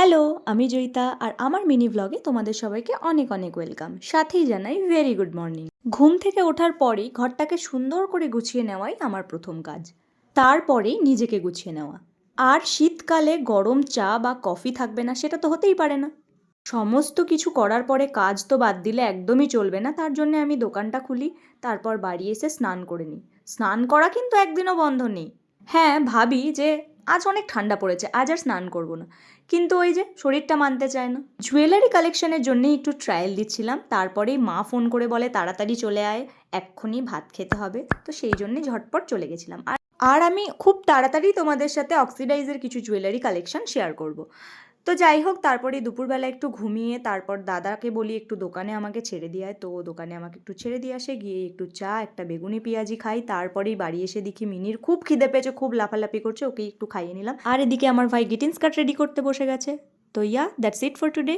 Hello, আমি জয়িতা আর আমার mini ব্লগে তোমাদের সবাইকে অনেক অনেক ওয়েলকাম। সাথেই জানাই ভেরি গুড মর্নিং। ঘুম থেকে ওঠার পরেই ঘরটাকে সুন্দর করে গুছিয়ে নেওয়াই আমার প্রথম কাজ। তারপরেই নিজেকে গুছিয়ে নেওয়া। আর শীতকালে গরম চা বা কফি থাকবে না সেটা তো হতেই পারে না। সমস্ত কিছু করার পরে কাজ তো বাদ দিলে একদমই চলবে না, তার জন্য আমি দোকানটা খুলি, তারপর বাড়ি এসে স্নান করে নিই। স্নান করা কিন্তু একদিনও বন্ধ নেই। হ্যাঁ, ভাবি যে আজ অনেক ঠান্ডা পড়েছে, আজ আর স্নান করব না, কিন্তু ওই যে শরীরটা মানতে চায় না। জুয়েলারি কালেকশনের জন্যই একটু ট্রায়াল দিচ্ছিলাম, তারপরেই মা ফোন করে বলে তাড়াতাড়ি চলে আয়, এক্ষুনি ভাত খেতে হবে। তো সেই জন্যই ঝটপট চলে গেছিলাম। আর আর আমি খুব তাড়াতাড়ি তোমাদের সাথে অক্সিডাইজের কিছু জুয়েলারি কালেকশন শেয়ার করব। তো যাই হোক, তারপরে দুপুরবেলা একটু ঘুমিয়ে তারপর দাদাকে বলি একটু দোকানে আমাকে ছেড়ে দিয়ে আয়, তো দোকানে আমাকে একটু ছেড়ে দিয়ে আসে, গিয়ে একটু চা একটা বেগুনি পেঁয়াজি খাই। তারপরেই বাড়ি এসে দেখি মিনির খুব খিদে পেয়েছে, খুব লাফালাফি করছে, ওকে একটু খাইয়ে নিলাম। আর এদিকে আমার ভাই গ্রিটিংস কার্ড রেডি করতে বসে গেছে। তো দ্যাটস ইট ফর টুডে।